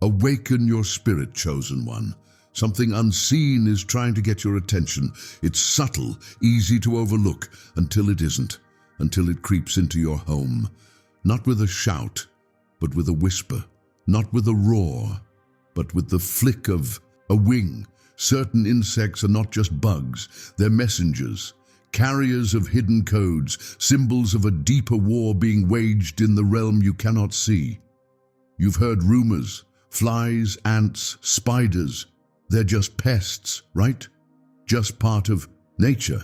Awaken your spirit, chosen one. Something unseen is trying to get your attention. It's subtle, easy to overlook, until it isn't, until it creeps into your home. Not with a shout, but with a whisper. Not with a roar, but with the flick of a wing. Certain insects are not just bugs, they're messengers, carriers of hidden codes, symbols of a deeper war being waged in the realm you cannot see. You've heard rumors, flies, ants, spiders. They're just pests, right? Just part of nature.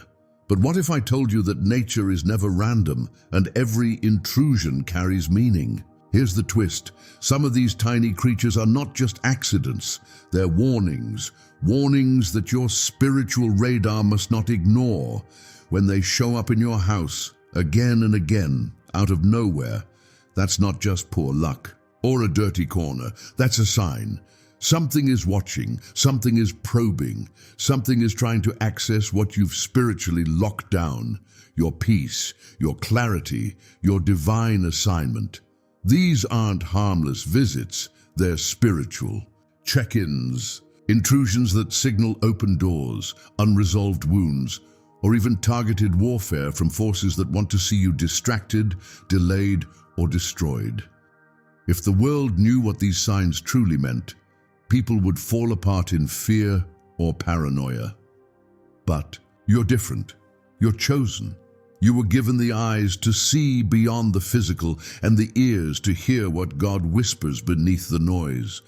But what if I told you that nature is never random and every intrusion carries meaning? Here's the twist. Some of these tiny creatures are not just accidents. They're warnings. Warnings that your spiritual radar must not ignore. When they show up in your house again and again, out of nowhere, that's not just poor luck or a dirty corner. That's a sign. Something is watching, something is probing, something is trying to access what you've spiritually locked down. Your peace, your clarity, your divine assignment. These aren't harmless visits, they're spiritual. Check-ins, intrusions that signal open doors, unresolved wounds, or even targeted warfare from forces that want to see you distracted, delayed, or destroyed. If the world knew what these signs truly meant, people would fall apart in fear or paranoia. But you're different. You're chosen. You were given the eyes to see beyond the physical and the ears to hear what God whispers beneath the noise.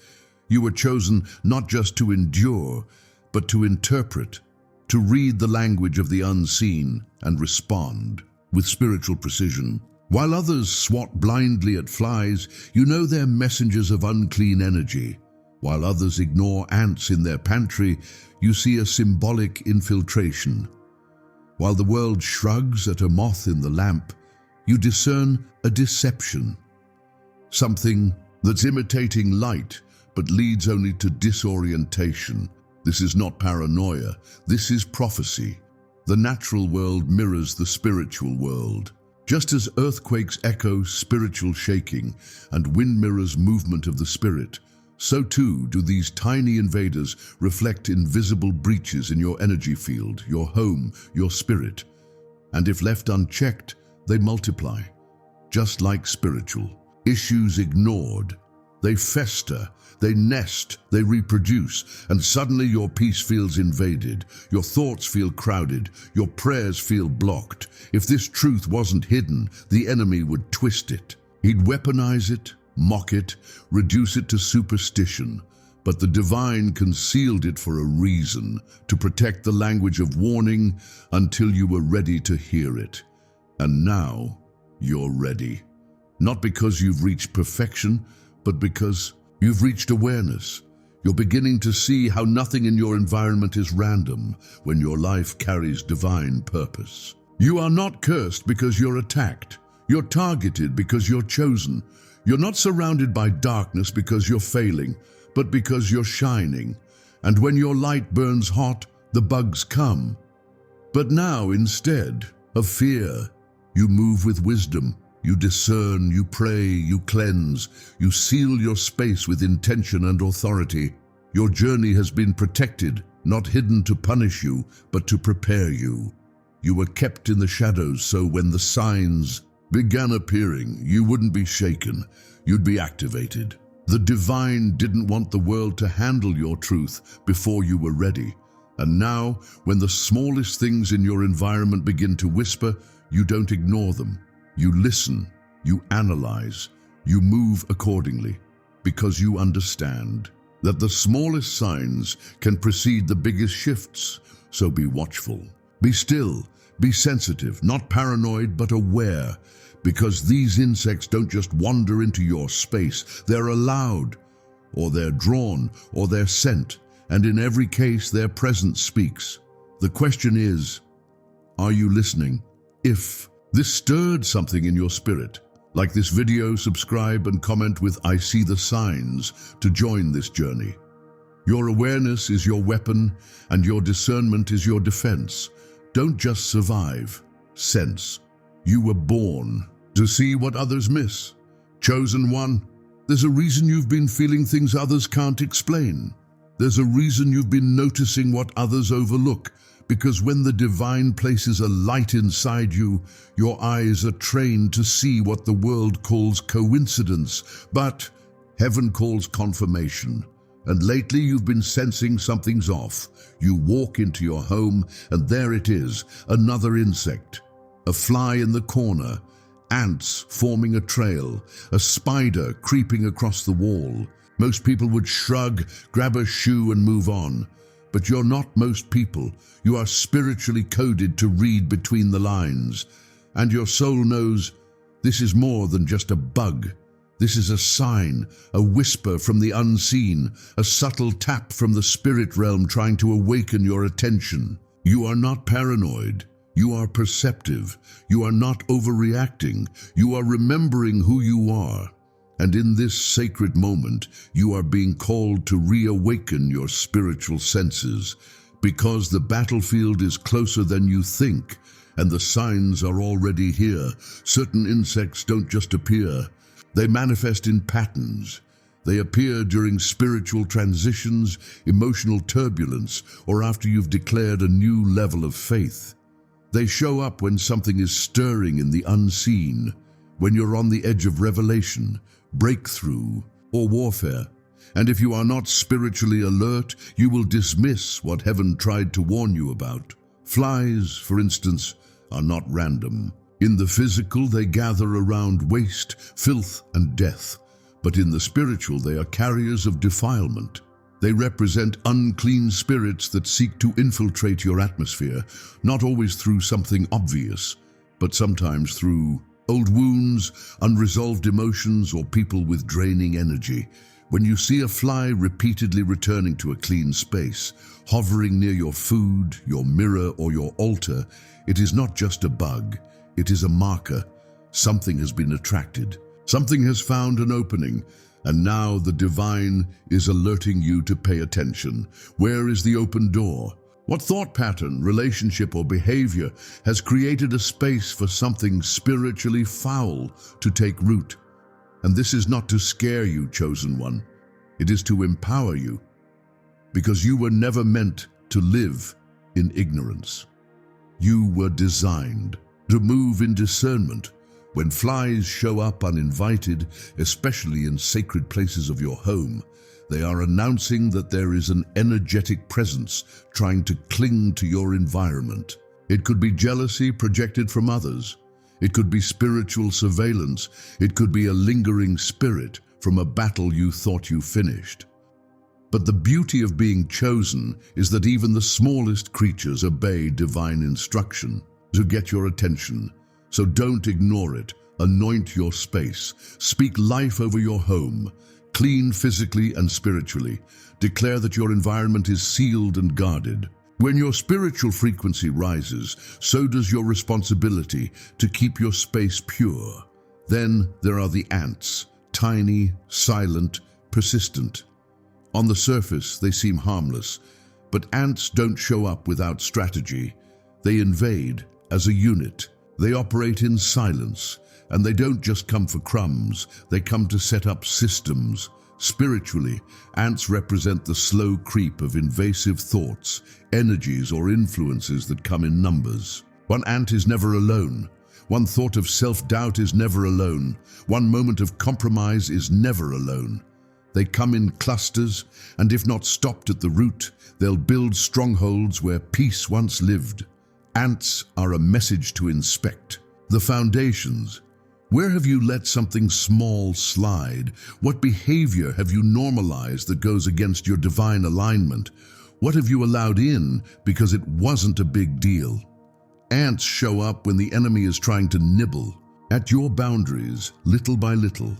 You were chosen not just to endure, but to interpret, to read the language of the unseen and respond with spiritual precision. While others swat blindly at flies, you know they're messengers of unclean energy. While others ignore ants in their pantry, you see a symbolic infiltration. While the world shrugs at a moth in the lamp, you discern a deception. Something that's imitating light, but leads only to disorientation. This is not paranoia, this is prophecy. The natural world mirrors the spiritual world. Just as earthquakes echo spiritual shaking and wind mirrors movement of the spirit, so too do these tiny invaders reflect invisible breaches in your energy field, your home, your spirit. And if left unchecked, they multiply. Just like spiritual issues ignored, they fester, they nest, they reproduce, and suddenly your peace feels invaded, your thoughts feel crowded, your prayers feel blocked. If this truth wasn't hidden, the enemy would twist it. He'd weaponize it, mock it, reduce it to superstition. But the divine concealed it for a reason, to protect the language of warning until you were ready to hear it. And now, you're ready. Not because you've reached perfection, but because you've reached awareness. You're beginning to see how nothing in your environment is random when your life carries divine purpose. You are not cursed because you're attacked. You're targeted because you're chosen. You're not surrounded by darkness because you're failing, but because you're shining. And when your light burns hot, the bugs come. But now, instead of fear, you move with wisdom. You discern, you pray, you cleanse, you seal your space with intention and authority. Your journey has been protected, not hidden to punish you, but to prepare you. You were kept in the shadows, so when the signs began appearing, you wouldn't be shaken, you'd be activated. The divine didn't want the world to handle your truth before you were ready. And now, when the smallest things in your environment begin to whisper, you don't ignore them. You listen, you analyze, you move accordingly, because you understand that the smallest signs can precede the biggest shifts. So be watchful, be still, be sensitive, not paranoid but aware, because these insects don't just wander into your space. They're allowed, or they're drawn, or they're sent, and in every case their presence speaks. The question is, are you listening? If this stirred something in your spirit, like this video, subscribe and comment with "I see the signs" to join this journey. Your awareness is your weapon and your discernment is your defense. Don't just survive, sense. You were born to see what others miss. Chosen one, There's a reason you've been feeling things others can't explain. There's a reason you've been noticing what others overlook, because when the divine places a light inside you, your eyes are trained to see what the world calls coincidence, but heaven calls confirmation. And lately you've been sensing something's off. You walk into your home and there it is, another insect. A fly in the corner, ants forming a trail, a spider creeping across the wall. Most people would shrug, grab a shoe and move on. But you're not most people. You are spiritually coded to read between the lines. And your soul knows this is more than just a bug. This is a sign, a whisper from the unseen, a subtle tap from the spirit realm trying to awaken your attention. You are not paranoid. You are perceptive. You are not overreacting. You are remembering who you are. And in this sacred moment, you are being called to reawaken your spiritual senses, because the battlefield is closer than you think, and the signs are already here. Certain insects don't just appear. They manifest in patterns. They appear during spiritual transitions, emotional turbulence, or after you've declared a new level of faith. They show up when something is stirring in the unseen, when you're on the edge of revelation, breakthrough, or warfare. And if you are not spiritually alert, you will dismiss what heaven tried to warn you about. Flies, for instance, are not random. In the physical, they gather around waste, filth, and death. But in the spiritual, they are carriers of defilement. They represent unclean spirits that seek to infiltrate your atmosphere, not always through something obvious, but sometimes through old wounds, unresolved emotions, or people with draining energy. When you see a fly repeatedly returning to a clean space, hovering near your food, your mirror, or your altar, it is not just a bug. It is a marker. Something has been attracted. Something has found an opening, and now the divine is alerting you to pay attention. Where is the open door? What thought pattern, relationship, or behavior has created a space for something spiritually foul to take root? And this is not to scare you, chosen one. It is to empower you, because you were never meant to live in ignorance. You were designed to move in discernment. When flies show up uninvited, especially in sacred places of your home, they are announcing that there is an energetic presence trying to cling to your environment. It could be jealousy projected from others. It could be spiritual surveillance. It could be a lingering spirit from a battle you thought you finished. But the beauty of being chosen is that even the smallest creatures obey divine instruction to get your attention. So don't ignore it. Anoint your space. Speak life over your home. Clean physically and spiritually. Declare that your environment is sealed and guarded. When your spiritual frequency rises, so does your responsibility to keep your space pure. Then there are the ants, tiny, silent, persistent. On the surface, they seem harmless, but ants don't show up without strategy. They invade as a unit. They operate in silence, and they don't just come for crumbs. They come to set up systems. Spiritually, ants represent the slow creep of invasive thoughts, energies, or influences that come in numbers. One ant is never alone. One thought of self-doubt is never alone. One moment of compromise is never alone. They come in clusters, and if not stopped at the root, they'll build strongholds where peace once lived. Ants are a message to inspect. The foundations. Where have you let something small slide? What behavior have you normalized that goes against your divine alignment? What have you allowed in because it wasn't a big deal? Ants show up when the enemy is trying to nibble at your boundaries, little by little,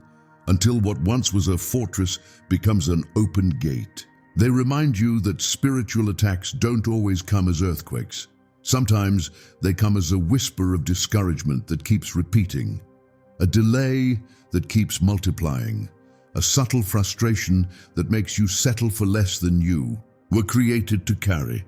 until what once was a fortress becomes an open gate. They remind you that spiritual attacks don't always come as earthquakes. Sometimes they come as a whisper of discouragement that keeps repeating, a delay that keeps multiplying, a subtle frustration that makes you settle for less than you were created to carry.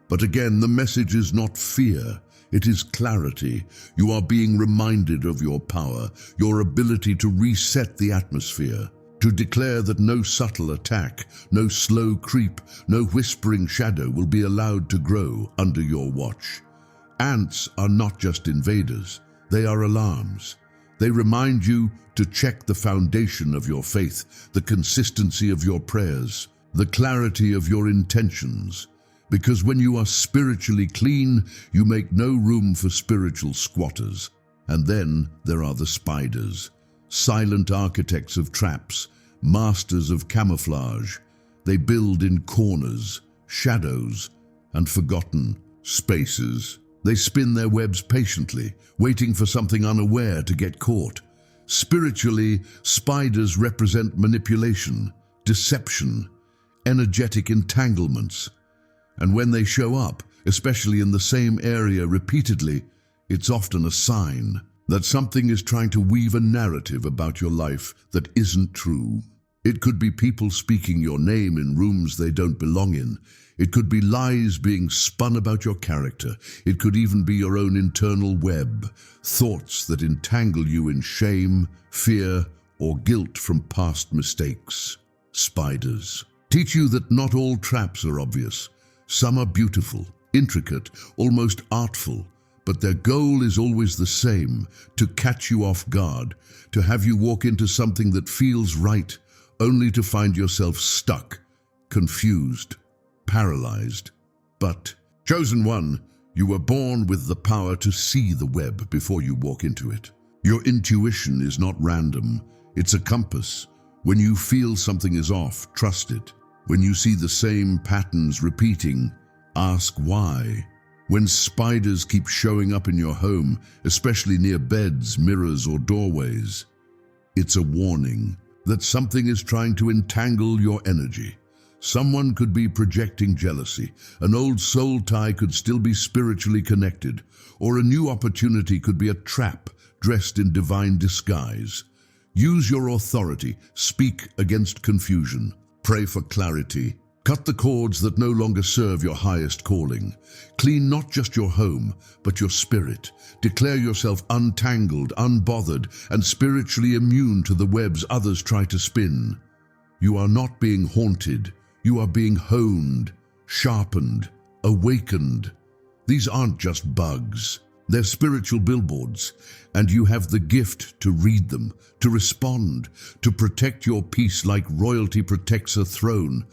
But again, the message is not fear. It is clarity. You are being reminded of your power, your ability to reset the atmosphere, to declare that no subtle attack, no slow creep, no whispering shadow will be allowed to grow under your watch. Ants are not just invaders, they are alarms. They remind you to check the foundation of your faith, the consistency of your prayers, the clarity of your intentions. Because when you are spiritually clean, you make no room for spiritual squatters. And then there are the spiders, silent architects of traps, masters of camouflage. They build in corners, shadows, and forgotten spaces. They spin their webs patiently, waiting for something unaware to get caught. Spiritually, spiders represent manipulation, deception, energetic entanglements. And when they show up, especially in the same area repeatedly, it's often a sign that something is trying to weave a narrative about your life that isn't true. It could be people speaking your name in rooms they don't belong in. It could be lies being spun about your character. It could even be your own internal web, thoughts that entangle you in shame, fear, or guilt from past mistakes. Spiders teach you that not all traps are obvious. Some are beautiful, intricate, almost artful, but their goal is always the same: to catch you off guard, to have you walk into something that feels right, only to find yourself stuck, confused, paralyzed. But, chosen one, you were born with the power to see the web before you walk into it. Your intuition is not random, it's a compass. When you feel something is off, trust it. When you see the same patterns repeating, ask why. When spiders keep showing up in your home, especially near beds, mirrors, or doorways, it's a warning that something is trying to entangle your energy. Someone could be projecting jealousy, an old soul tie could still be spiritually connected, or a new opportunity could be a trap dressed in divine disguise. Use your authority, speak against confusion, pray for clarity. Cut the cords that no longer serve your highest calling. Clean not just your home, but your spirit. Declare yourself untangled, unbothered, and spiritually immune to the webs others try to spin. You are not being haunted. You are being honed, sharpened, awakened. These aren't just bugs. They're spiritual billboards, and you have the gift to read them, to respond, to protect your peace like royalty protects a throne.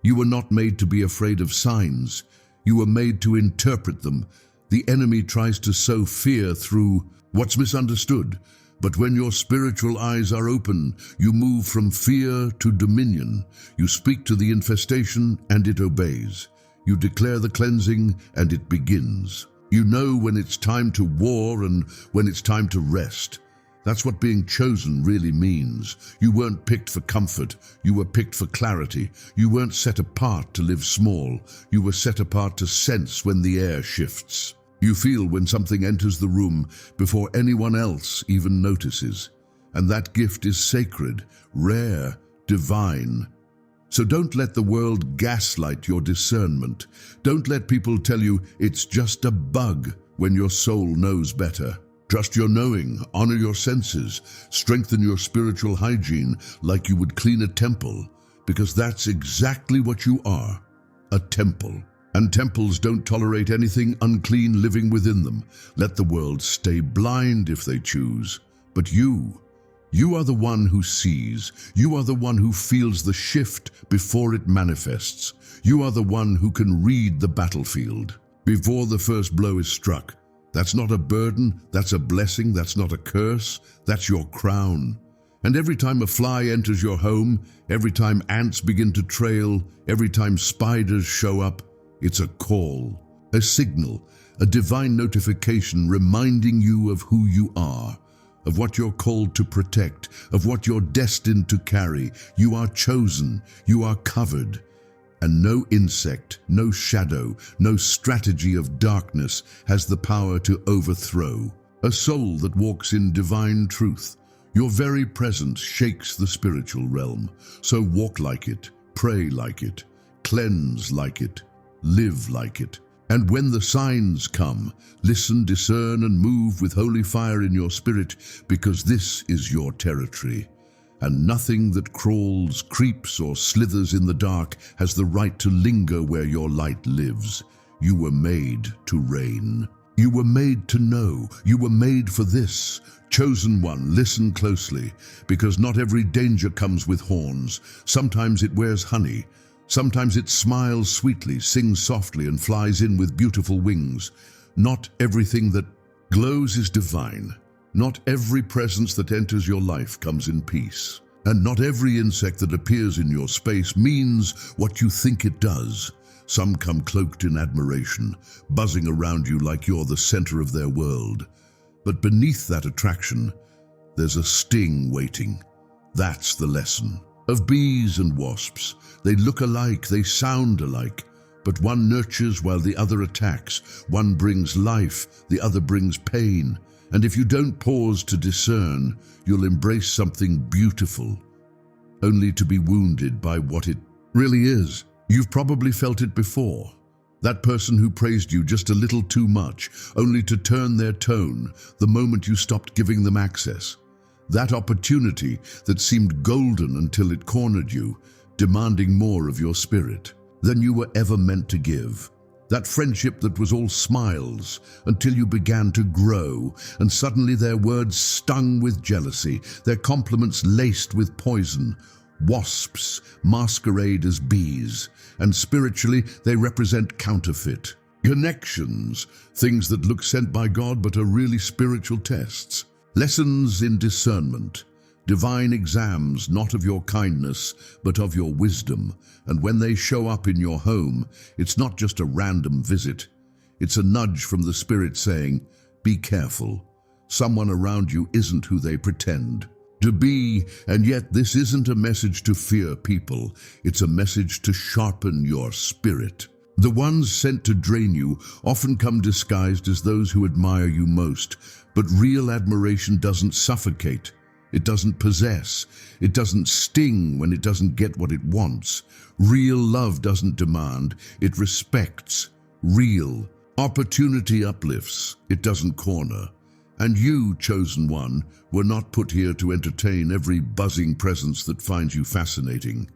You were not made to be afraid of signs. You were made to interpret them. The enemy tries to sow fear through what's misunderstood. But when your spiritual eyes are open, you move from fear to dominion. You speak to the infestation and it obeys. You declare the cleansing and it begins. You know when it's time to war and when it's time to rest. That's what being chosen really means. You weren't picked for comfort. You were picked for clarity. You weren't set apart to live small. You were set apart to sense when the air shifts. You feel when something enters the room before anyone else even notices. And that gift is sacred, rare, divine. So don't let the world gaslight your discernment. Don't let people tell you it's just a bug when your soul knows better. Trust your knowing, honor your senses, strengthen your spiritual hygiene like you would clean a temple, because that's exactly what you are, a temple. And temples don't tolerate anything unclean living within them. Let the world stay blind if they choose. But you are the one who sees. You are the one who feels the shift before it manifests. You are the one who can read the battlefield before the first blow is struck. That's not a burden, that's a blessing, that's not a curse, that's your crown. And every time a fly enters your home, every time ants begin to trail, every time spiders show up, it's a call, a signal, a divine notification reminding you of who you are, of what you're called to protect, of what you're destined to carry. You are chosen, you are covered. And no insect, no shadow, no strategy of darkness has the power to overthrow a soul that walks in divine truth. Your very presence shakes the spiritual realm. So walk like it, pray like it, cleanse like it, live like it. And when the signs come, listen, discern, and move with holy fire in your spirit, because this is your territory. And nothing that crawls, creeps, or slithers in the dark has the right to linger where your light lives. You were made to reign. You were made to know. You were made for this. Chosen one, listen closely, because not every danger comes with horns. Sometimes it wears honey. Sometimes it smiles sweetly, sings softly, and flies in with beautiful wings. Not everything that glows is divine. Not every presence that enters your life comes in peace. And not every insect that appears in your space means what you think it does. Some come cloaked in admiration, buzzing around you like you're the center of their world. But beneath that attraction, there's a sting waiting. That's the lesson. Of bees and wasps, they look alike, they sound alike, but one nurtures while the other attacks. One brings life, the other brings pain. And if you don't pause to discern, you'll embrace something beautiful, only to be wounded by what it really is. You've probably felt it before. That person who praised you just a little too much, only to turn their tone the moment you stopped giving them access. That opportunity that seemed golden until it cornered you, demanding more of your spirit than you were ever meant to give. That friendship that was all smiles until you began to grow, and suddenly their words stung with jealousy, their compliments laced with poison. Wasps masquerade as bees, and spiritually they represent counterfeit connections, things that look sent by God but are really spiritual tests. Lessons in discernment, divine exams not of your kindness but of your wisdom. And when they show up in your home, it's not just a random visit. It's a nudge from the Spirit saying, be careful. Someone around you isn't who they pretend to be, and yet this isn't a message to fear people. It's a message to sharpen your spirit. The ones sent to drain you often come disguised as those who admire you most, but real admiration doesn't suffocate. It doesn't possess. It doesn't sting when it doesn't get what it wants. Real love doesn't demand. It respects. Real opportunity uplifts. It doesn't corner. And you, chosen one, were not put here to entertain every buzzing presence that finds you fascinating.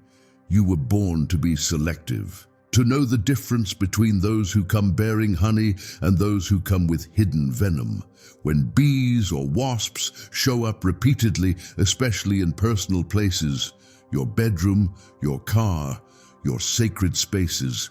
You were born to be selective, to know the difference between those who come bearing honey and those who come with hidden venom. When bees or wasps show up repeatedly, especially in personal places, your bedroom, your car, your sacred spaces,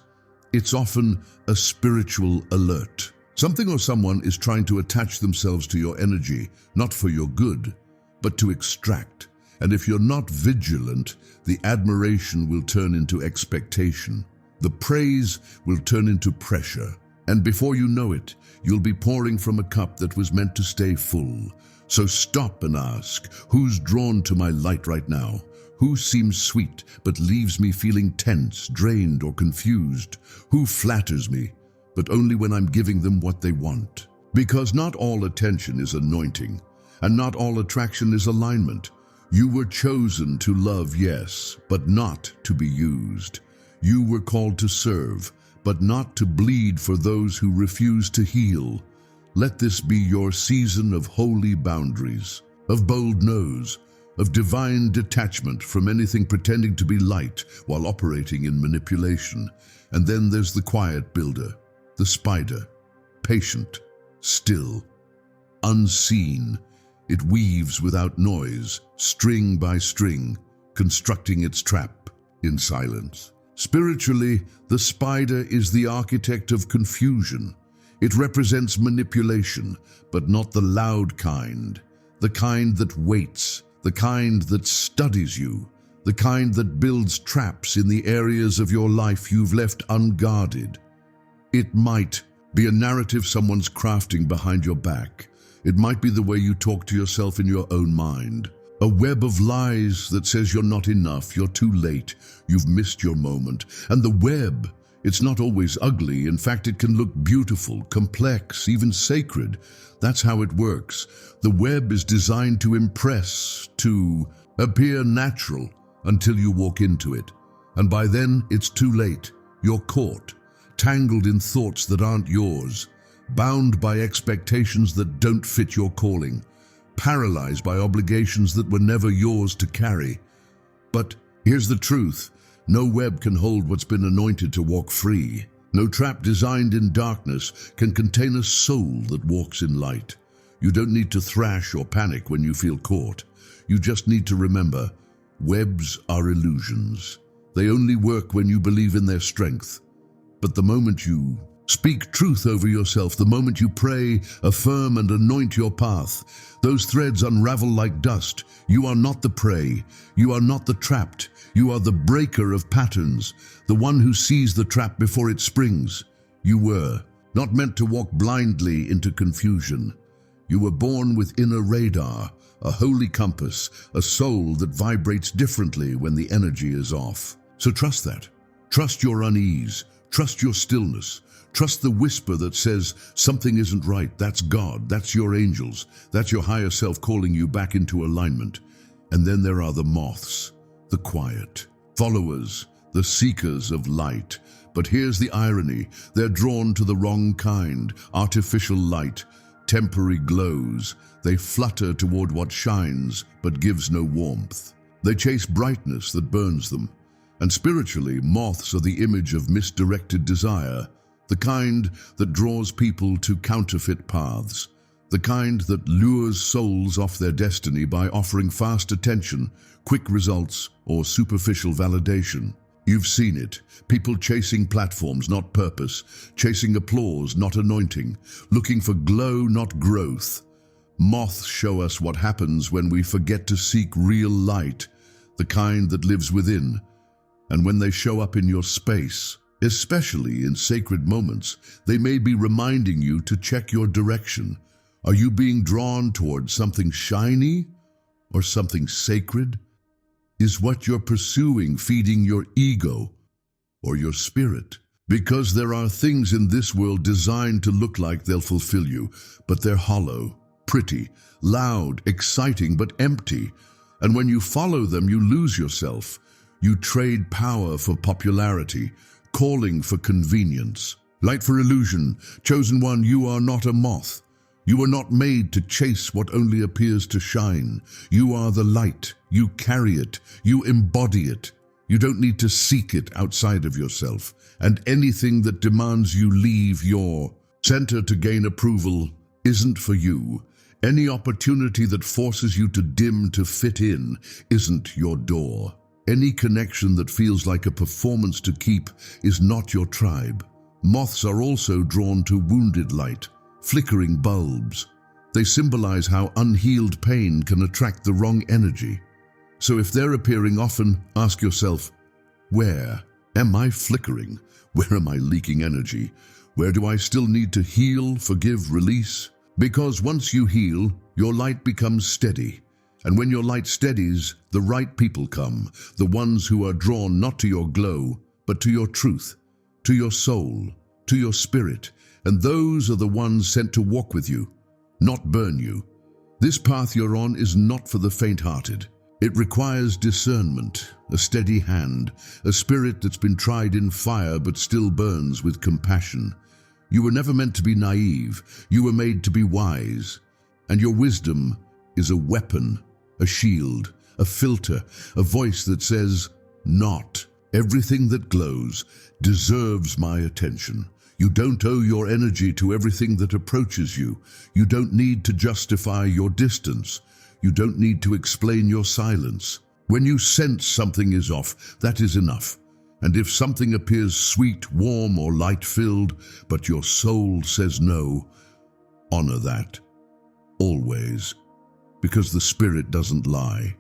it's often a spiritual alert. Something or someone is trying to attach themselves to your energy, not for your good, but to extract. And if you're not vigilant, the admiration will turn into expectation. The praise will turn into pressure. And before you know it, you'll be pouring from a cup that was meant to stay full. So stop and ask, who's drawn to my light right now? Who seems sweet but leaves me feeling tense, drained, or confused? Who flatters me, but only when I'm giving them what they want? Because not all attention is anointing, and not all attraction is alignment. You were chosen to love, yes, but not to be used. You were called to serve, but not to bleed for those who refuse to heal. Let this be your season of holy boundaries, of bold no's, of divine detachment from anything pretending to be light while operating in manipulation. And then there's the quiet builder, the spider, patient, still, unseen. It weaves without noise, string by string, constructing its trap in silence. Spiritually, the spider is the architect of confusion. It represents manipulation, but not the loud kind, the kind that waits, the kind that studies you, the kind that builds traps in the areas of your life you've left unguarded. It might be a narrative someone's crafting behind your back. It might be the way you talk to yourself in your own mind. A web of lies that says you're not enough, you're too late, you've missed your moment. And the web, it's not always ugly. In fact, it can look beautiful, complex, even sacred. That's how it works. The web is designed to impress, to appear natural until you walk into it. And by then, it's too late. You're caught, tangled in thoughts that aren't yours, bound by expectations that don't fit your calling. paralyzed by obligations that were never yours to carry. But here's the truth. No web can hold what's been anointed to walk free. No trap designed in darkness can contain a soul that walks in light. You don't need to thrash or panic when you feel caught. You just need to remember, webs are illusions. They only work when you believe in their strength. But the moment you speak truth over yourself, the moment you pray, affirm, and anoint your path, those threads unravel like dust. You are not the prey. You are not the trapped. You are the breaker of patterns, the one who sees the trap before it springs. You were not meant to walk blindly into confusion. You were born with inner radar, a holy compass, a soul that vibrates differently when the energy is off. So trust that. Trust your unease. Trust your stillness. Trust the whisper that says something isn't right. That's God. That's your angels. That's your higher self calling you back into alignment. And then there are the moths, the quiet followers, the seekers of light. But here's the irony. They're drawn to the wrong kind, artificial light, temporary glows. They flutter toward what shines but gives no warmth. They chase brightness that burns them. And spiritually, moths are the image of misdirected desire, the kind that draws people to counterfeit paths, the kind that lures souls off their destiny by offering fast attention, quick results, or superficial validation. You've seen it. People chasing platforms, not purpose, chasing applause, not anointing, looking for glow, not growth. Moths show us what happens when we forget to seek real light, the kind that lives within. And when they show up in your space, especially in sacred moments, they may be reminding you to check your direction. Are you being drawn towards something shiny or something sacred? Is what you're pursuing feeding your ego or your spirit? Because there are things in this world designed to look like they'll fulfill you, but they're hollow, pretty, loud, exciting, but empty. And when you follow them, you lose yourself. You trade power for popularity, calling for convenience. Light for illusion. Chosen one, you are not a moth. You were not made to chase what only appears to shine. You are the light. You carry it. You embody it. You don't need to seek it outside of yourself. And anything that demands you leave your center to gain approval isn't for you. Any opportunity that forces you to dim to fit in isn't your door. Any connection that feels like a performance to keep is not your tribe. Moths are also drawn to wounded light, flickering bulbs. They symbolize how unhealed pain can attract the wrong energy. So if they're appearing often, ask yourself, where am I flickering? Where am I leaking energy? Where do I still need to heal, forgive, release? Because once you heal, your light becomes steady. And when your light steadies, the right people come, the ones who are drawn not to your glow, but to your truth, to your soul, to your spirit. And those are the ones sent to walk with you, not burn you. This path you're on is not for the faint-hearted. It requires discernment, a steady hand, a spirit that's been tried in fire but still burns with compassion. You were never meant to be naive. You were made to be wise. And your wisdom is a weapon, a shield, a filter, a voice that says, not everything that glows deserves my attention. You don't owe your energy to everything that approaches you. You don't need to justify your distance. You don't need to explain your silence. When you sense something is off, that is enough. And if something appears sweet, warm, or light-filled, but your soul says no, honor that. Always. Because the spirit doesn't lie.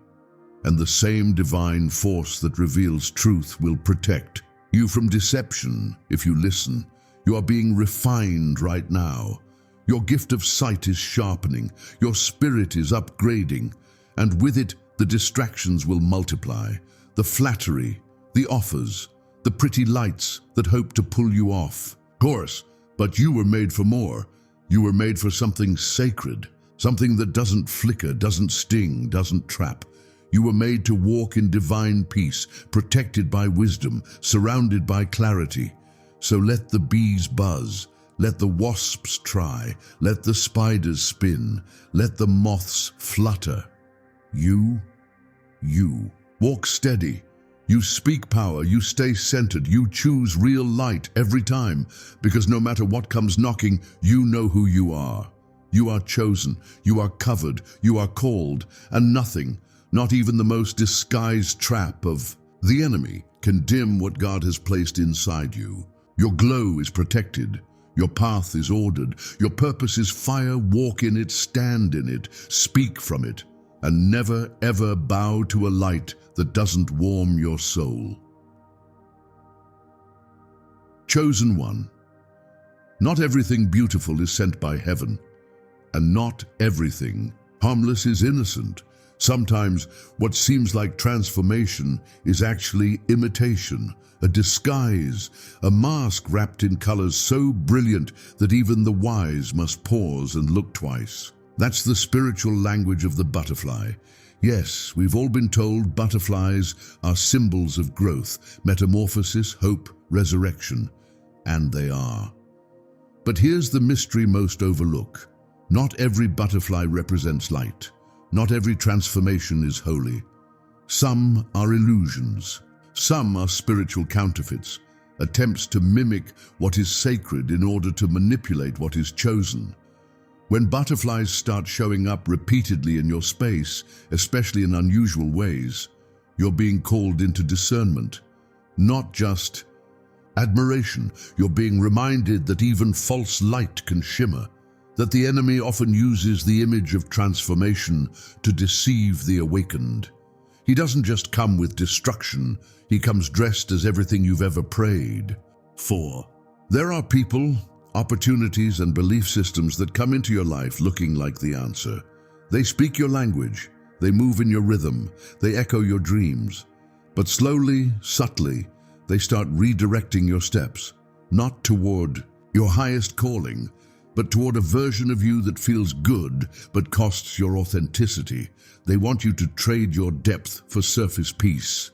And the same divine force that reveals truth will protect you from deception if you listen. You are being refined right now. Your gift of sight is sharpening. Your spirit is upgrading. And with it, the distractions will multiply. The flattery, the offers, the pretty lights that hope to pull you off. Of course, but you were made for more. You were made for something sacred. Something that doesn't flicker, doesn't sting, doesn't trap. You were made to walk in divine peace, protected by wisdom, surrounded by clarity. So let the bees buzz, Let the wasps try, let the spiders spin, let the moths flutter. You walk steady. You speak power, you stay centered, you choose real light every time, because no matter what comes knocking, you know who you are. You are chosen, you are covered, you are called, and nothing, not even the most disguised trap of the enemy, can dim what God has placed inside you. Your glow is protected, your path is ordered, your purpose is fire. Walk in it, stand in it, speak from it, and never ever bow to a light that doesn't warm your soul. Chosen one. Not everything beautiful is sent by heaven, and not everything harmless is innocent. Sometimes what seems like transformation is actually imitation, a disguise, a mask wrapped in colors so brilliant that even the wise must pause and look twice. That's the spiritual language of the butterfly. Yes, we've all been told butterflies are symbols of growth, metamorphosis, hope, resurrection, and they are. But here's the mystery most overlooked. Not every butterfly represents light. Not every transformation is holy. Some are illusions. Some are spiritual counterfeits, attempts to mimic what is sacred in order to manipulate what is chosen. When butterflies start showing up repeatedly in your space, especially in unusual ways, you're being called into discernment, not just admiration. You're being reminded that even false light can shimmer, that the enemy often uses the image of transformation to deceive the awakened. He doesn't just come with destruction, he comes dressed as everything you've ever prayed for. There are people, opportunities, and belief systems that come into your life looking like the answer. They speak your language, they move in your rhythm, they echo your dreams. But slowly, subtly, they start redirecting your steps, not toward your highest calling, but toward a version of you that feels good but costs your authenticity. They want you to trade your depth for surface peace,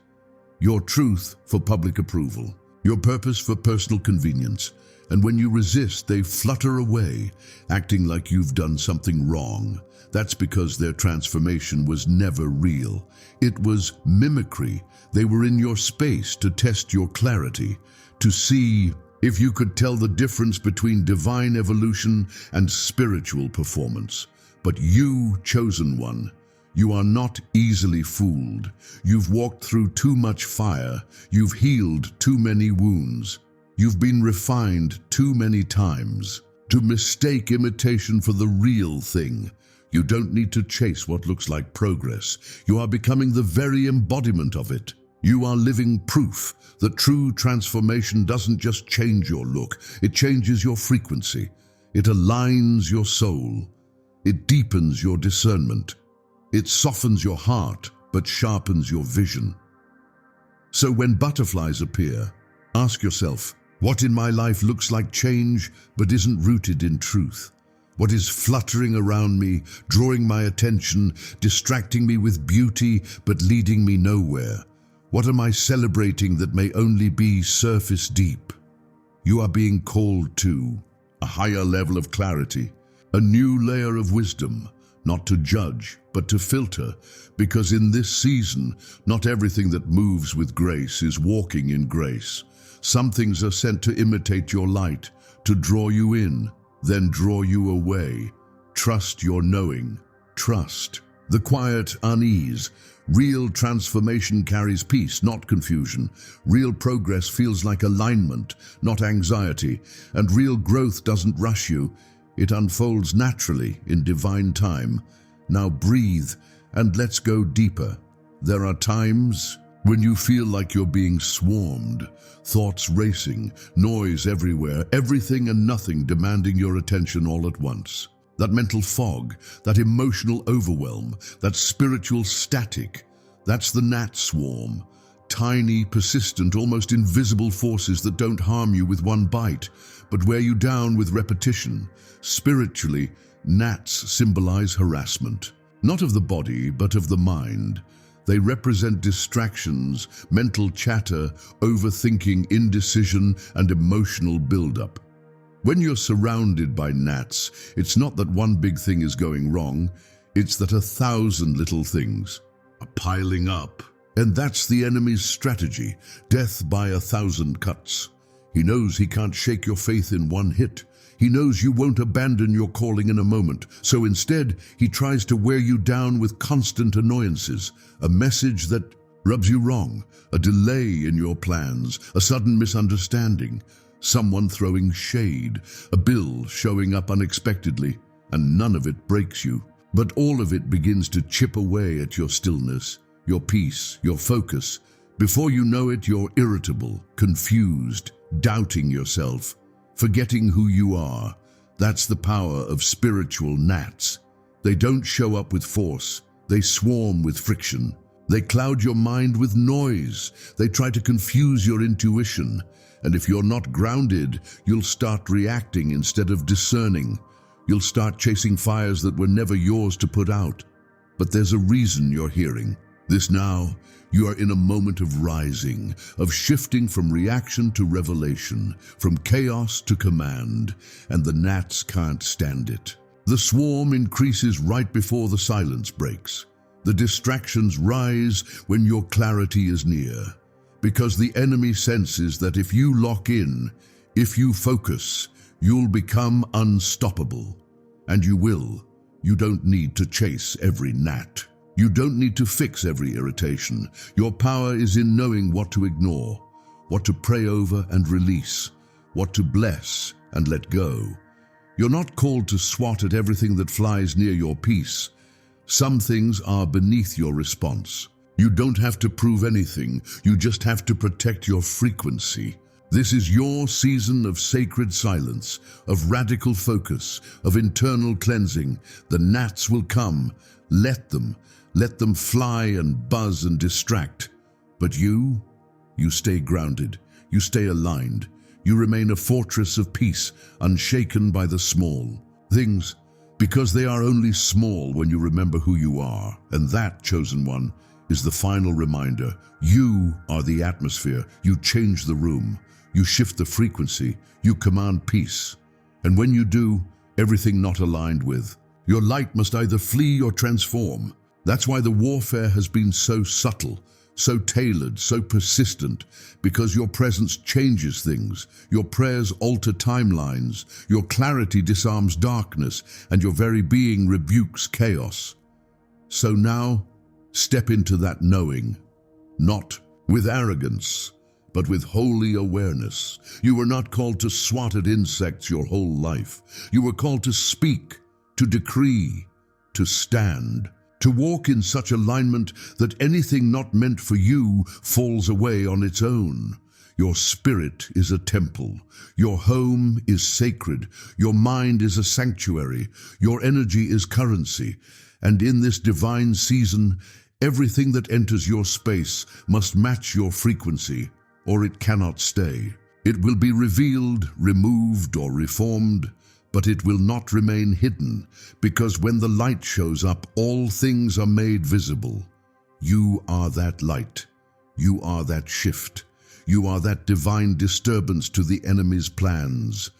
your truth for public approval, your purpose for personal convenience. And when you resist, they flutter away, acting like you've done something wrong. That's because their transformation was never real. It was mimicry. They were in your space to test your clarity, to see if you could tell the difference between divine evolution and spiritual performance. But you, chosen one, you are not easily fooled. You've walked through too much fire. You've healed too many wounds. You've been refined too many times to mistake imitation for the real thing. You don't need to chase what looks like progress. You are becoming the very embodiment of it. You are living proof that true transformation doesn't just change your look, it changes your frequency. It aligns your soul. It deepens your discernment. It softens your heart, but sharpens your vision. So when butterflies appear, ask yourself, what in my life looks like change but isn't rooted in truth? What is fluttering around me, drawing my attention, distracting me with beauty but leading me nowhere? What am I celebrating that may only be surface deep? You are being called to a higher level of clarity, a new layer of wisdom, not to judge, but to filter, because in this season, not everything that moves with grace is walking in grace. Some things are sent to imitate your light, to draw you in, then draw you away. Trust your knowing. Trust the quiet unease. Real transformation carries peace, not confusion. Real progress feels like alignment, not anxiety. And real growth doesn't rush you. It unfolds naturally in divine time. Now breathe and let's go deeper. There are times when you feel like you're being swarmed, thoughts racing, noise everywhere, everything and nothing demanding your attention all at once. That mental fog, that emotional overwhelm, that spiritual static, that's the gnat swarm. Tiny, persistent, almost invisible forces that don't harm you with one bite, but wear you down with repetition. Spiritually, gnats symbolize harassment, not of the body, but of the mind. They represent distractions, mental chatter, overthinking, indecision, and emotional buildup. When you're surrounded by gnats, it's not that one big thing is going wrong, it's that 1,000 little things are piling up. And that's the enemy's strategy, death by 1,000 cuts. He knows he can't shake your faith in one hit. He knows you won't abandon your calling in a moment, so instead he tries to wear you down with constant annoyances, a message that rubs you wrong, a delay in your plans, a sudden misunderstanding, someone throwing shade, a bill showing up unexpectedly, and none of it breaks you. But all of it begins to chip away at your stillness, your peace, your focus. Before you know it, you're irritable, confused, doubting yourself, forgetting who you are. That's the power of spiritual gnats. They don't show up with force. They swarm with friction. They cloud your mind with noise. They try to confuse your intuition. And if you're not grounded, you'll start reacting instead of discerning. You'll start chasing fires that were never yours to put out. But there's a reason you're hearing this now. You are in a moment of rising, of shifting from reaction to revelation, from chaos to command, and the gnats can't stand it. The swarm increases right before the silence breaks. The distractions rise when your clarity is near, because the enemy senses that if you lock in, if you focus, you'll become unstoppable. And you will. You don't need to chase every gnat. You don't need to fix every irritation. Your power is in knowing what to ignore, what to pray over and release, what to bless and let go. You're not called to swat at everything that flies near your peace. Some things are beneath your response. You don't have to prove anything. You just have to protect your frequency. This is your season of sacred silence, of radical focus, of internal cleansing. The gnats will come. Let them fly and buzz and distract. But you stay grounded. You stay aligned. You remain a fortress of peace, unshaken by the small things, because they are only small when you remember who you are. And that, chosen one, is the final reminder. You are the atmosphere. You change the room. You shift the frequency. You command peace. And when you do, everything not aligned with, your light must either flee or transform. That's why the warfare has been so subtle, so tailored, so persistent, because your presence changes things. Your prayers alter timelines. Your clarity disarms darkness, and your very being rebukes chaos. So now, step into that knowing, not with arrogance, but with holy awareness. You were not called to swat at insects your whole life. You were called to speak, to decree, to stand, to walk in such alignment that anything not meant for you falls away on its own. Your spirit is a temple. Your home is sacred. Your mind is a sanctuary. Your energy is currency. And in this divine season, everything that enters your space must match your frequency, or it cannot stay. It will be revealed, removed, or reformed, but it will not remain hidden, because when the light shows up, all things are made visible. You are that light. You are that shift. You are that divine disturbance to the enemy's plans.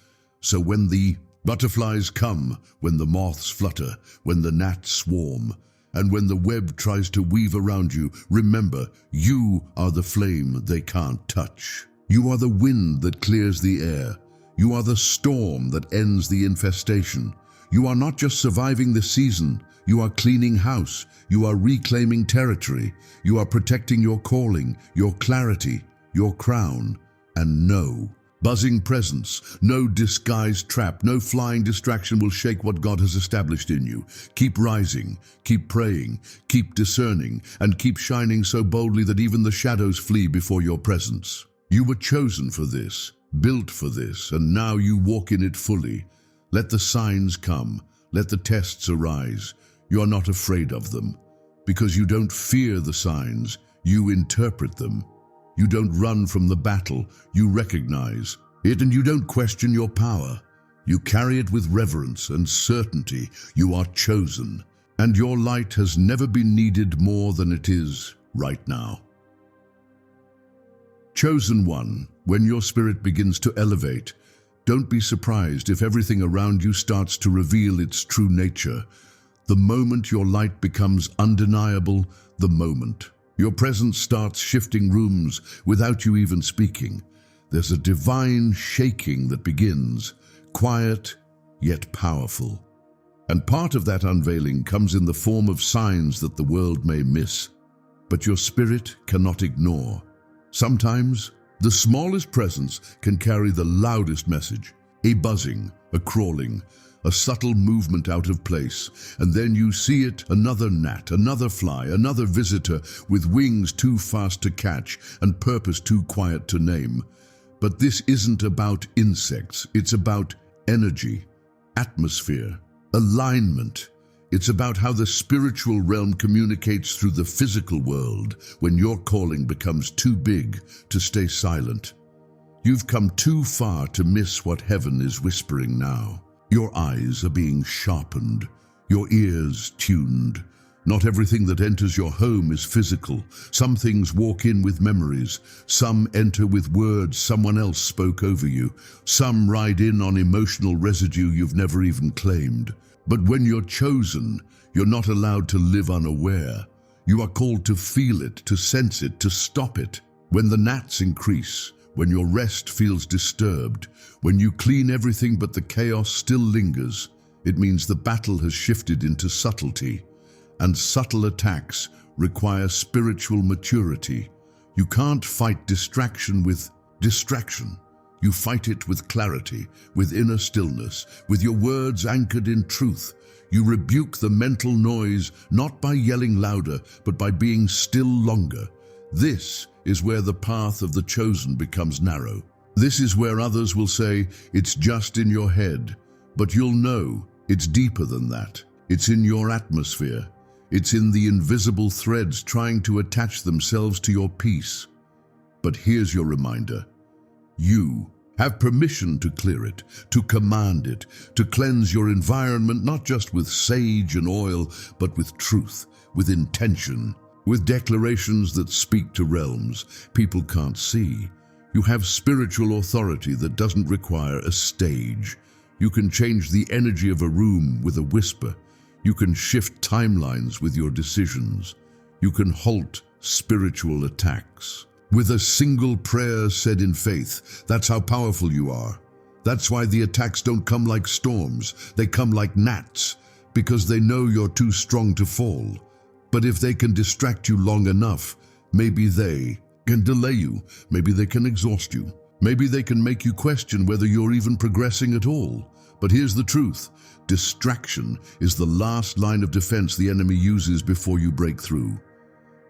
So when the butterflies come, when the moths flutter, when the gnats swarm, and when the web tries to weave around you, remember, you are the flame they can't touch. You are the wind that clears the air. You are the storm that ends the infestation. You are not just surviving the season. You are cleaning house. You are reclaiming territory. You are protecting your calling, your clarity, your crown. And no buzzing presence, no disguised trap, no flying distraction will shake what God has established in you. Keep rising, keep praying, keep discerning, and keep shining so boldly that even the shadows flee before your presence. You were chosen for this, built for this, and now you walk in it fully. Let the signs come, let the tests arise. You are not afraid of them, because you don't fear the signs, you interpret them. You don't run from the battle, you recognize it, and you don't question your power. You carry it with reverence and certainty. You are chosen, and your light has never been needed more than it is right now. Chosen one, when your spirit begins to elevate, Don't be surprised if everything around you starts to reveal its true nature. The moment your light becomes undeniable, the moment your presence starts shifting rooms without you even speaking, there's a divine shaking that begins, quiet yet powerful. And part of that unveiling comes in the form of signs that the world may miss, but your spirit cannot ignore. Sometimes, the smallest presence can carry the loudest message. A buzzing, a crawling, a subtle movement out of place, and then you see it, another gnat, another fly, another visitor with wings too fast to catch and purpose too quiet to name. But this isn't about insects, it's about energy, atmosphere, alignment. It's about how the spiritual realm communicates through the physical world when your calling becomes too big to stay silent. You've come too far to miss what heaven is whispering now. Your eyes are being sharpened, your ears tuned. Not everything that enters your home is physical. Some things walk in with memories. Some enter with words someone else spoke over you. Some ride in on emotional residue you've never even claimed. But when you're chosen, you're not allowed to live unaware. You are called to feel it, to sense it, to stop it. When the gnats increase, when your rest feels disturbed, when you clean everything but the chaos still lingers, it means the battle has shifted into subtlety. And subtle attacks require spiritual maturity. You can't fight distraction with distraction. You fight it with clarity, with inner stillness, with your words anchored in truth. You rebuke the mental noise not by yelling louder, but by being still longer. This is where the path of the chosen becomes narrow. This is where others will say, it's just in your head. But you'll know it's deeper than that. It's in your atmosphere. It's in the invisible threads trying to attach themselves to your peace. But here's your reminder. You have permission to clear it, to command it, to cleanse your environment not just with sage and oil, but with truth, with intention, with declarations that speak to realms people can't see. You have spiritual authority that doesn't require a stage. You can change the energy of a room with a whisper. You can shift timelines with your decisions. You can halt spiritual attacks with a single prayer said in faith. That's how powerful you are. That's why the attacks don't come like storms. They come like gnats, because they know you're too strong to fall. But if they can distract you long enough, maybe they can delay you. Maybe they can exhaust you. Maybe they can make you question whether you're even progressing at all. But here's the truth. Distraction is the last line of defense the enemy uses before you break through.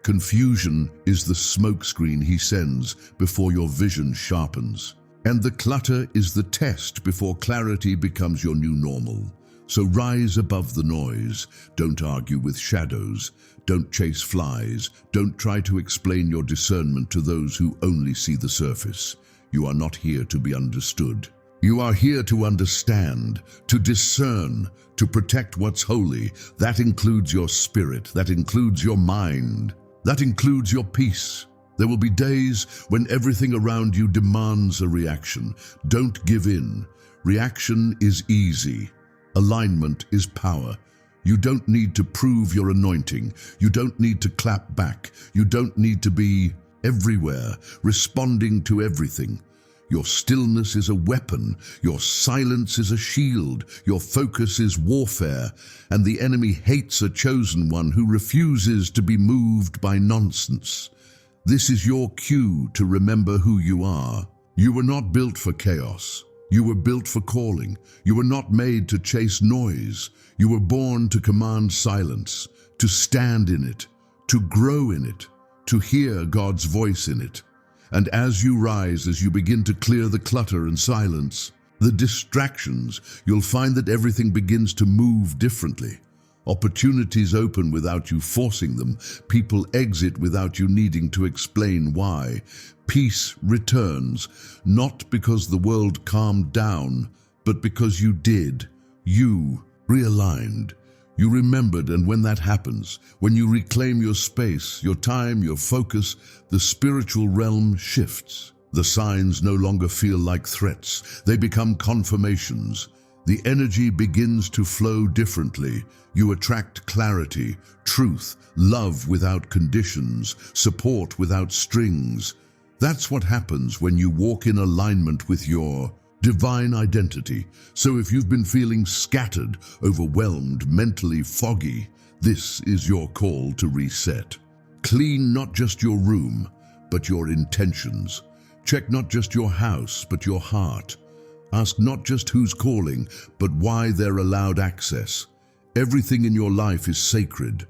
Confusion is the smokescreen he sends before your vision sharpens. And the clutter is the test before clarity becomes your new normal. So rise above the noise. Don't argue with shadows. Don't chase flies. Don't try to explain your discernment to those who only see the surface. You are not here to be understood. You are here to understand, to discern, to protect what's holy. That includes your spirit. That includes your mind. That includes your peace. There will be days when everything around you demands a reaction. Don't give in. Reaction is easy. Alignment is power. You don't need to prove your anointing. You don't need to clap back. You don't need to be everywhere, responding to everything. Your stillness is a weapon. Your silence is a shield. Your focus is warfare. And the enemy hates a chosen one who refuses to be moved by nonsense. This is your cue to remember who you are. You were not built for chaos. You were built for calling. You were not made to chase noise. You were born to command silence, to stand in it, to grow in it, to hear God's voice in it. And as you rise, as you begin to clear the clutter and silence, the distractions, you'll find that everything begins to move differently. Opportunities open without you forcing them. People exit without you needing to explain why. Peace returns, not because the world calmed down, but because you did. You realigned. You remembered, and when that happens, when you reclaim your space, your time, your focus, the spiritual realm shifts. The signs no longer feel like threats. They become confirmations. The energy begins to flow differently. You attract clarity, truth, love without conditions, support without strings. That's what happens when you walk in alignment with your divine identity. So if you've been feeling scattered, overwhelmed, mentally foggy, this is your call to reset. Clean not just your room, but your intentions. Check not just your house, but your heart. Ask not just who's calling, but why they're allowed access. Everything in your life is sacred,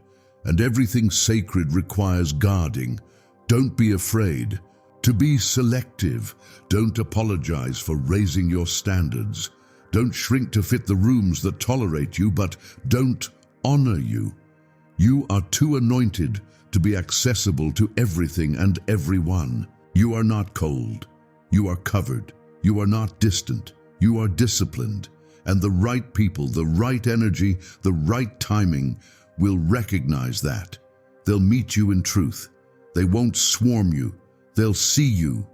and everything sacred requires guarding. Don't be afraid to be selective. Don't apologize for raising your standards. Don't shrink to fit the rooms that tolerate you, but don't honor you. You are too anointed to be accessible to everything and everyone. You are not cold. You are covered. You are not distant. You are disciplined. And the right people, the right energy, the right timing will recognize that. They'll meet you in truth. They won't swarm you. They'll see you.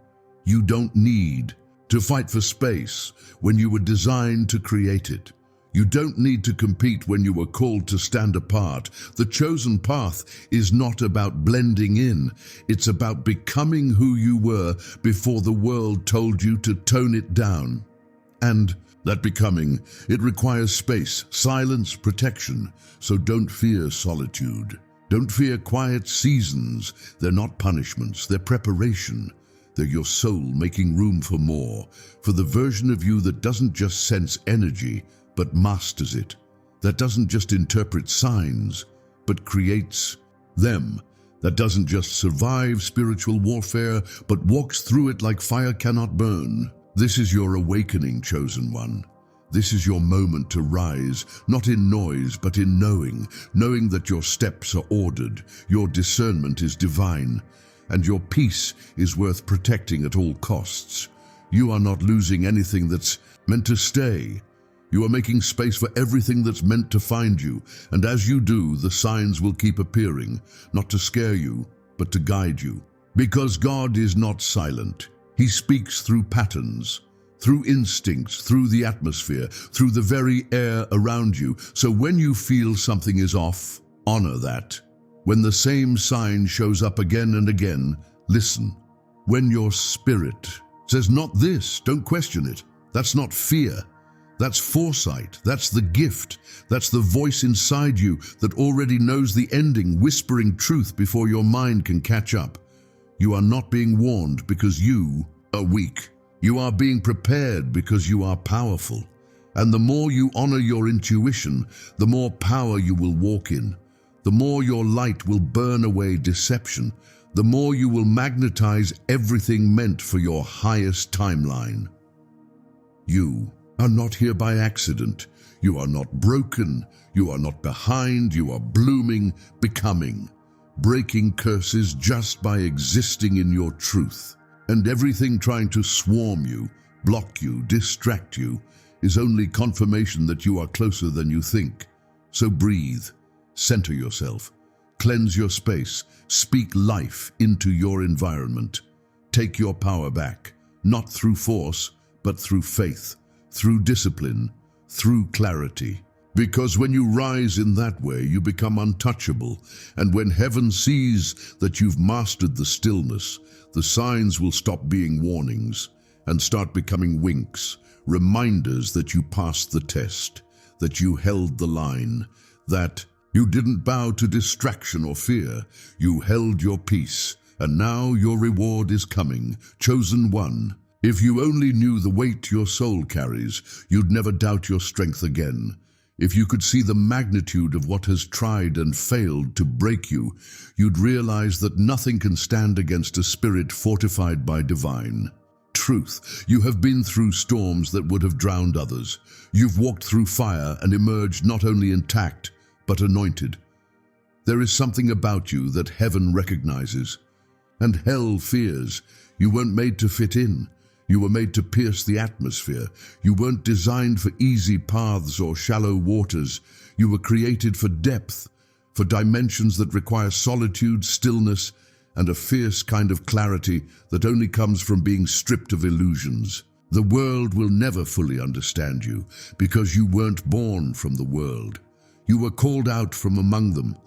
You don't need to fight for space when you were designed to create it. You don't need to compete when you were called to stand apart. The chosen path is not about blending in. It's about becoming who you were before the world told you to tone it down. And that becoming, it requires space, silence, protection. So don't fear solitude. Don't fear quiet seasons. They're not punishments, they're preparation. They're your soul making room for more, for the version of you that doesn't just sense energy, but masters it, that doesn't just interpret signs, but creates them, that doesn't just survive spiritual warfare, but walks through it like fire cannot burn. This is your awakening, chosen one. This is your moment to rise, not in noise, but in knowing that your steps are ordered, your discernment is divine, and your peace is worth protecting at all costs. You are not losing anything that's meant to stay. You are making space for everything that's meant to find you, and as you do, the signs will keep appearing, not to scare you, but to guide you. Because God is not silent. He speaks through patterns, through instincts, through the atmosphere, through the very air around you. So when you feel something is off, honor that. When the same sign shows up again and again, listen. When your spirit says, not this, don't question it. That's not fear. That's foresight. That's the gift. That's the voice inside you that already knows the ending, whispering truth before your mind can catch up. You are not being warned because you are weak. You are being prepared because you are powerful. And the more you honor your intuition, the more power you will walk in. The more your light will burn away deception. The more you will magnetize everything meant for your highest timeline. You are not here by accident. You are not broken. You are not behind. You are blooming, becoming, breaking curses just by existing in your truth. And everything trying to swarm you, block you, distract you, is only confirmation that you are closer than you think. So breathe, center yourself, cleanse your space, speak life into your environment. Take your power back, not through force, but through faith, through discipline, through clarity. Because when you rise in that way, you become untouchable. And when heaven sees that you've mastered the stillness, the signs will stop being warnings and start becoming winks, reminders that you passed the test, that you held the line, that you didn't bow to distraction or fear. You held your peace, and now your reward is coming, chosen one. If you only knew the weight your soul carries, you'd never doubt your strength again. If you could see the magnitude of what has tried and failed to break you, you'd realize that nothing can stand against a spirit fortified by divine truth. You have been through storms that would have drowned others. You've walked through fire and emerged not only intact, but anointed. There is something about you that heaven recognizes, and hell fears. You weren't made to fit in. You were made to pierce the atmosphere. You weren't designed for easy paths or shallow waters. You were created for depth, for dimensions that require solitude, stillness, and a fierce kind of clarity that only comes from being stripped of illusions. The world will never fully understand you because you weren't born from the world. You were called out from among them,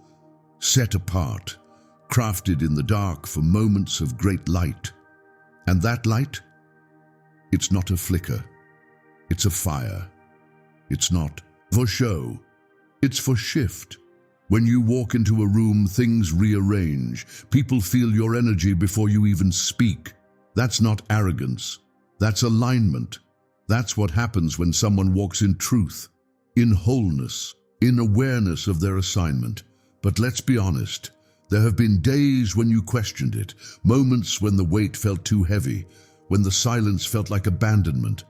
set apart, crafted in the dark for moments of great light. And that light? It's not a flicker. It's a fire. It's not for show. It's for shift. When you walk into a room, things rearrange. People feel your energy before you even speak. That's not arrogance. That's alignment. That's what happens when someone walks in truth, in wholeness, in awareness of their assignment. But let's be honest, there have been days when you questioned it, moments when the weight felt too heavy, when the silence felt like abandonment,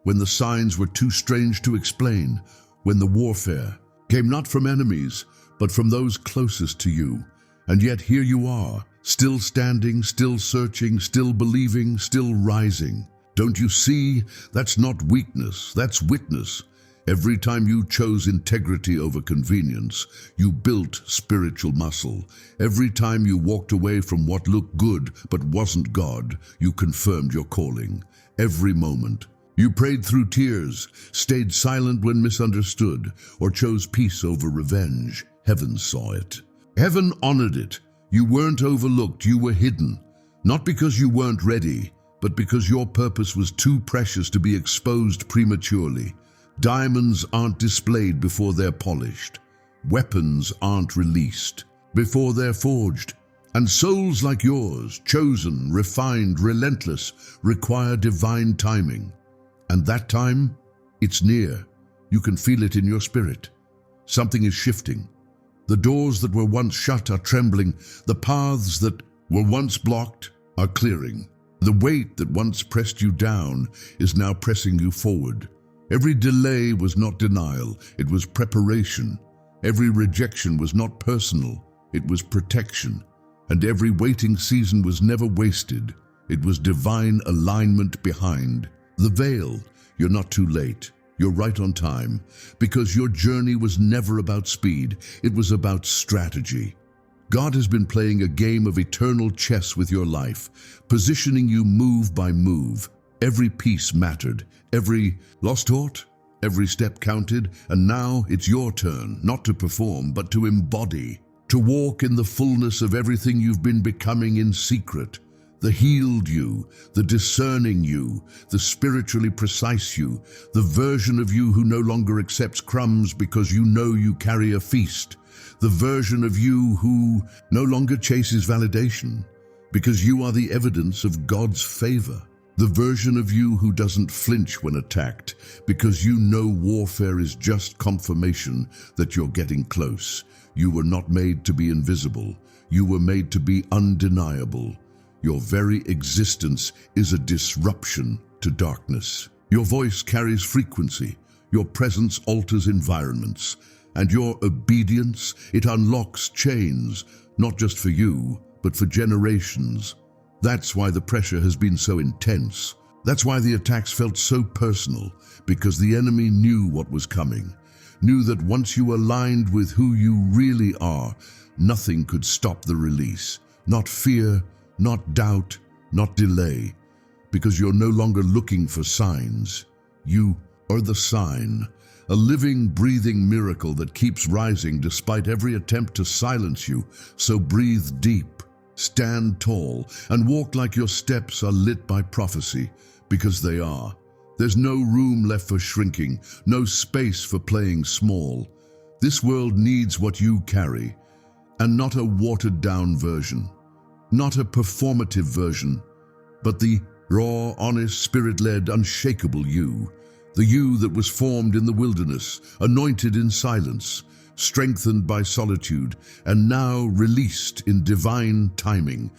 when the signs were too strange to explain, when the warfare came not from enemies, but from those closest to you. And yet here you are, still standing, still searching, still believing, still rising. Don't you see? That's not weakness, that's witness. Every time you chose integrity over convenience, you built spiritual muscle. Every time you walked away from what looked good but wasn't God, you confirmed your calling. Every moment. You prayed through tears, stayed silent when misunderstood, or chose peace over revenge. Heaven saw it. Heaven honored it. You weren't overlooked, you were hidden. Not because you weren't ready, but because your purpose was too precious to be exposed prematurely. Diamonds aren't displayed before they're polished. Weapons aren't released before they're forged. And souls like yours, chosen, refined, relentless, require divine timing. And that time, it's near. You can feel it in your spirit. Something is shifting. The doors that were once shut are trembling. The paths that were once blocked are clearing. The weight that once pressed you down is now pressing you forward. Every delay was not denial, it was preparation. Every rejection was not personal, it was protection. And every waiting season was never wasted. It was divine alignment behind. The veil, you're not too late. You're right on time, because your journey was never about speed, it was about strategy. God has been playing a game of eternal chess with your life, positioning you move by move. Every piece mattered, every lost thought, every step counted, and now it's your turn, not to perform, but to embody, to walk in the fullness of everything you've been becoming in secret. The healed you, the discerning you, the spiritually precise you, the version of you who no longer accepts crumbs because you know you carry a feast, the version of you who no longer chases validation because you are the evidence of God's favor, the version of you who doesn't flinch when attacked because you know warfare is just confirmation that you're getting close. You were not made to be invisible. You were made to be undeniable. Your very existence is a disruption to darkness. Your voice carries frequency. Your presence alters environments. And your obedience, it unlocks chains, not just for you, but for generations. That's why the pressure has been so intense. That's why the attacks felt so personal, because the enemy knew what was coming, knew that once you aligned with who you really are, nothing could stop the release. Not fear, not doubt, not delay, because you're no longer looking for signs. You are the sign, a living, breathing miracle that keeps rising despite every attempt to silence you. So breathe deep, stand tall, and walk like your steps are lit by prophecy, because they are. There's no room left for shrinking, no space for playing small. This world needs what you carry, and not a watered-down version. Not a performative version, but the raw, honest, spirit-led, unshakable you. The you that was formed in the wilderness, anointed in silence, strengthened by solitude, and now released in divine timing.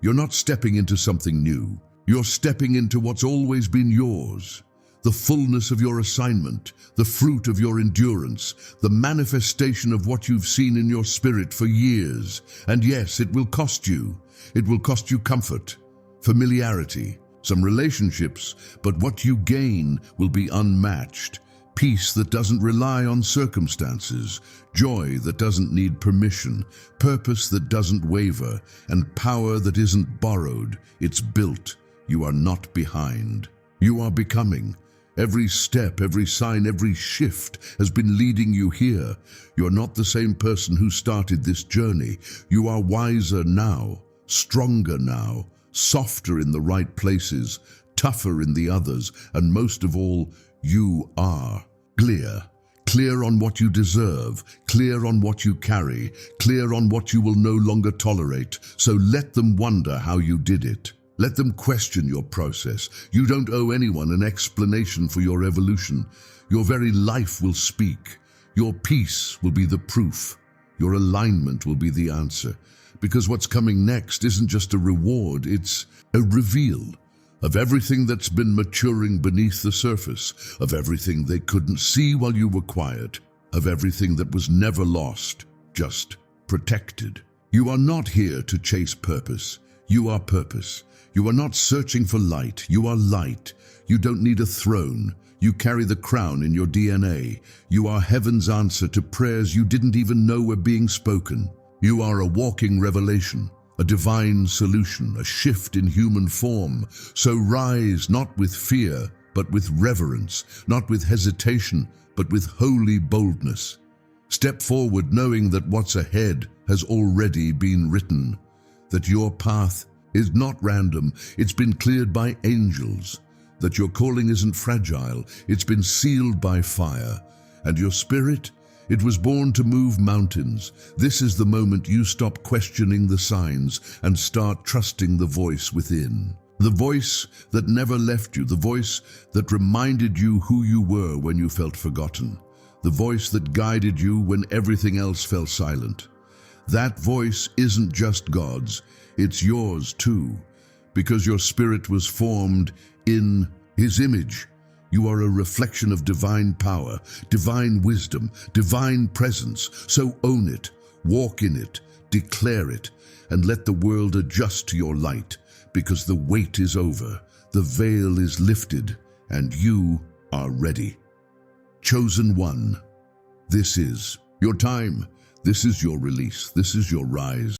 You're not stepping into something new. You're stepping into what's always been yours. The fullness of your assignment, the fruit of your endurance, the manifestation of what you've seen in your spirit for years. And yes, it will cost you. It will cost you comfort, familiarity, some relationships, but what you gain will be unmatched peace that doesn't rely on circumstances, joy that doesn't need permission, purpose that doesn't waver, and power that isn't borrowed. It's built. You are not behind. You are becoming. Every step, every sign, every shift has been leading you here. You're not the same person who started this journey. You are wiser now, stronger now, softer in the right places, tougher in the others, and most of all, you are clear. Clear on what you deserve, clear on what you carry, clear on what you will no longer tolerate. So let them wonder how you did it. Let them question your process. You don't owe anyone an explanation for your evolution. Your very life will speak. Your peace will be the proof. Your alignment will be the answer. Because what's coming next isn't just a reward, it's a reveal of everything that's been maturing beneath the surface, of everything they couldn't see while you were quiet, of everything that was never lost, just protected. You are not here to chase purpose. You are purpose. You are not searching for light. You are light. You don't need a throne. You carry the crown in your DNA. You are heaven's answer to prayers you didn't even know were being spoken. You are a walking revelation, a divine solution, a shift in human form. So rise not with fear, but with reverence, not with hesitation, but with holy boldness. Step forward knowing that what's ahead has already been written, that your path is not random, it's been cleared by angels, that your calling isn't fragile, it's been sealed by fire, and your spirit, it was born to move mountains. This is the moment you stop questioning the signs and start trusting the voice within. The voice that never left you, the voice that reminded you who you were when you felt forgotten, the voice that guided you when everything else fell silent. That voice isn't just God's, it's yours too, because your spirit was formed in His image. You are a reflection of divine power, divine wisdom, divine presence. So own it, walk in it, declare it, and let the world adjust to your light, because the wait is over, the veil is lifted, and you are ready. Chosen one, this is your time. This is your release. This is your rise.